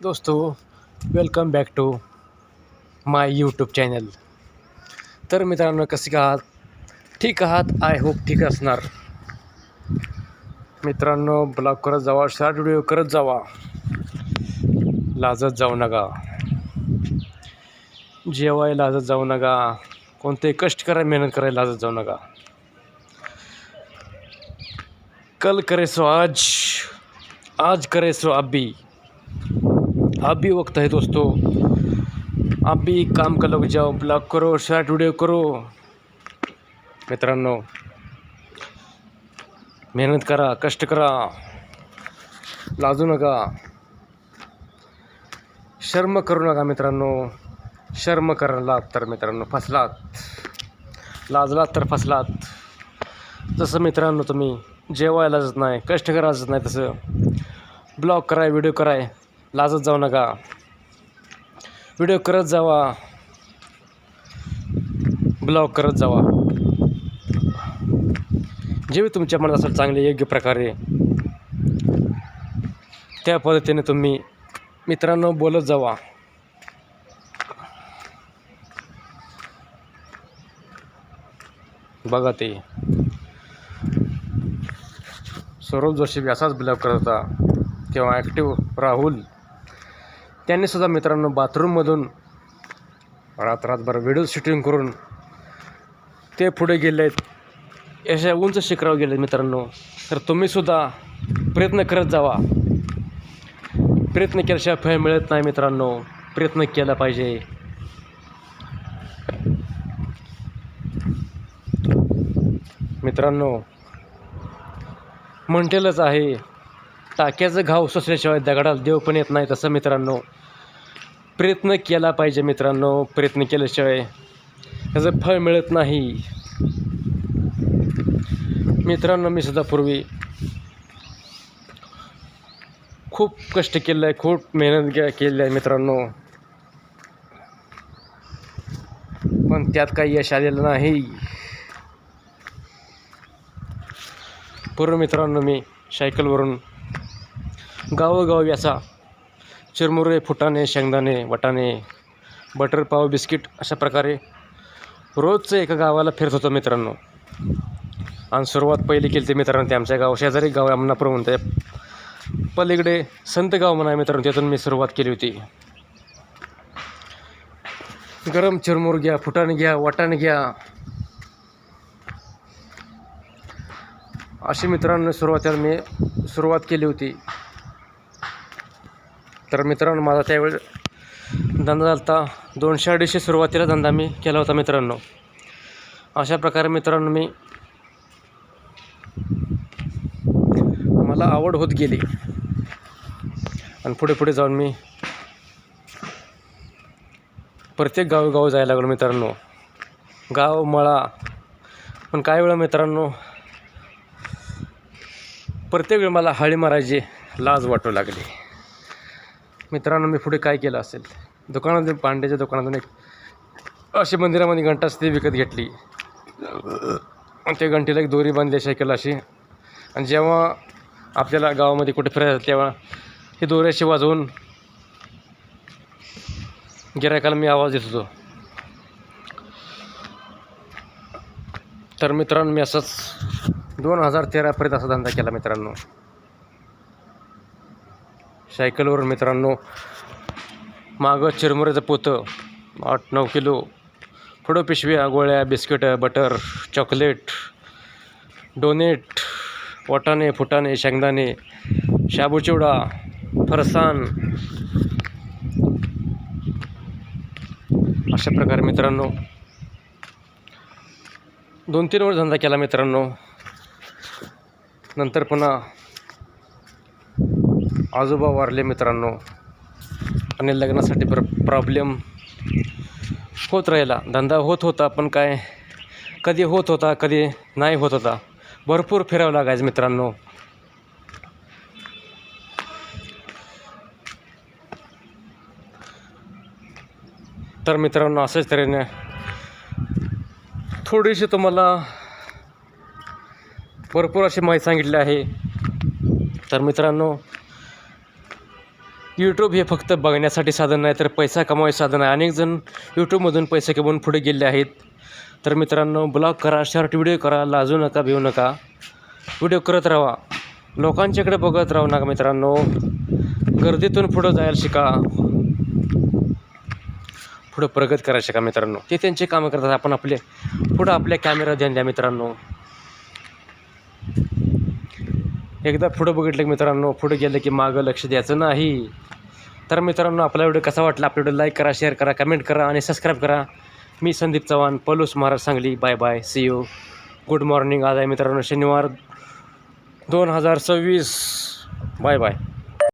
दोस्तों, welcome back to my YouTube channel. तर मित्रांनो, कसे आहात? ठीक आहात? आय होप ठीक असणार. मित्रांनो, ब्लॉग करत जावा, शॉर्ट व्हिडिओ करत जावा, लाजत जाऊ नका, जेवायला लाजत जाऊ नका, कोणते कष्ट करायला मेहनत करायला लाजत जाऊ नका. कल करे सो आज, आज करे सो अभी वक्त है दोस्तों. अभी काम कर लग जाओ, ब्लॉग करो, शॉर्ट व्हिडिओ करो. मित्रांनो, मेहनत करा, कष्ट करा, लाजू नका, शर्म करू नका. मित्रांनो, शर्म करायला तर मित्रांनो फसलात, लाजलात तर फसलात. जसं मित्रांनो तुम्ही जेवायला लाजत नाही, कष्ट करायला लाजत नाही, तसं ब्लॉग कराय, व्हिडिओ कराय लाजत जाऊ नका. व्हिडिओ करत जावा, ब्लॉग करत जावा. जे तुमच्या मनात असेल चांगले योग्य प्रकारे त्या पद्धतीने तुम्ही मित्रांनो बोलत जावा. बघा, ते सौरभ जोशी बी असाच ब्लॉग करत होता किंवा ॲक्टिव्ह राहुल, त्यांनीसुद्धा मित्रांनो बाथरूममधून रात्रभर व्हिडिओ शूटिंग करून ते पुढे गेले आहेत, अशा उंच शिखरावर गेले. मित्रांनो, तर तुम्हीसुद्धा प्रयत्न करत जावा. प्रयत्न केल्याशिवाय फळ मिळत नाही. मित्रांनो, प्रयत्न केला पाहिजे. मित्रांनो, म्हणतेलच आहे, टाक्याचं घाव सोसल्याशिवाय दगडाला देव पण येत नाही. तसं मित्रांनो, प्रयत्न केला पाहिजे. मित्रांनो, प्रयत्न केल्याशिवाय त्याचं फळ मिळत नाही. मित्रांनो, मी सुद्धा पूर्वी खूप कष्ट केलं आहे, खूप मेहनत केली आहे मित्रांनो, पण त्यात काही यश आलेलं नाही. पूर्वी मित्रांनो मी सायकलवरून गावोगावी असा चिरमुरे, फुटाणे, शेंगदाणे, वाटाणे, बटर पाव, बिस्किट अशा प्रकारे रोजचं एका गावाला फिरत होतो मित्रांनो. आणि सुरुवात पहिली केली ते मित्रांनो, ते आमच्या गाव शेजारी गाव अमनापूर म्हणते, पलीकडे संत गाव म्हणा मित्रांनो, त्यातून मी सुरुवात केली होती. गरम चिरमुर घ्या, फुटाणे घ्या, वाटाणे घ्या, अशी मित्रांनो सुरुवातीला मी सुरुवात केली होती. तर मित्रांनो, माझा त्यावेळेस धंदा झाला होता 200-250 सुरुवातीला धंदा मी केला होता मित्रांनो. अशा प्रकारे मित्रांनो मी मला आवड होत गेली आणि पुढे पुढे जाऊन मी प्रत्येक गावोगाव जायला लागलो मित्रांनो, गाव मळा. पण काही वेळा मित्रांनो, प्रत्येक वेळ मला हाळी मारायची लाज वाटू लागली. मित्रांनो, मी पुढे काय केलं असेल, दुकानातून पांड्याच्या दुकानातून एक अशी मंदिरामध्ये घंटा असते विकत घेतली आणि त्या घंटीला एक दोरी बांधली सायकल अशी. आणि जेव्हा आपल्याला गावामध्ये कुठे फिरायचं तेव्हा ही दोरी अशी वाजवून गिरायकाला मी आवाज देत होतो. तर मित्रांनो, मी असंच 2013पर्यंत असा धंदा केला मित्रांनो. सायकलवर मित्रांनो, मागं चिरमुऱ्याचं पोतं 8-9 किलो, पुढं पिशव्या, गोळ्या, बिस्किट, बटर, चॉकलेट, डोनेट, वाटाणे, फुटाणे, शेंगदाणे, शाबू चिवडा, फरसाण, अशा प्रकारे मित्रांनो 2-3 वर्ष धंदा केला मित्रांनो. नंतर पुन्हा आजोबा वारले मित्रांनो आणि लग्नासाठी प्रॉब्लेम होत राहिला. धंदा होत होता, पण काय कधी होत होता, कधी नाही होत होता. भरपूर फिरावं लागायचं मित्रांनो. तर मित्रांनो, अशाच तऱ्हेने थोडीशी तुम्हाला भरपूर अशी माहिती सांगितली आहे. तर मित्रांनो, यूट्यूब हे फक्त बघण्यासाठी साधन नाही तर पैसा कमवायचं साधन आहे. अनेक जण यूट्यूबमधून पैसे कमवून पुढे गेले आहेत. तर मित्रांनो, ब्लॉग करा, शॉर्ट व्हिडिओ करा, लाजू नका, भिवू नका, व्हिडिओ करत राहा, लोकांच्याकडे बघत राहू नका मित्रांनो. गर्दीतून पुढं जायला शिका, पुढं प्रगत करायला शिका मित्रांनो. ते त्यांचे कामं करतात, आपण आपले पुढं आपल्या कॅमेरा ध्यान द्या मित्रांनो. एकदा पुढं बघितलं की मित्रांनो, पुढे गेलं की मागं लक्ष द्यायचं नाही. तर मित्रांनो, आपला व्हिडिओ कसा वाटला, आपला व्हिडिओ लाईक करा, शेअर करा, कमेंट करा आणि सबस्क्राईब करा. मी संदीप चव्हाण, पलूस महाराज Sangli. Bye bye, see you, good morning. आज आहे मित्रांनो शनिवार 2026. Bye bye.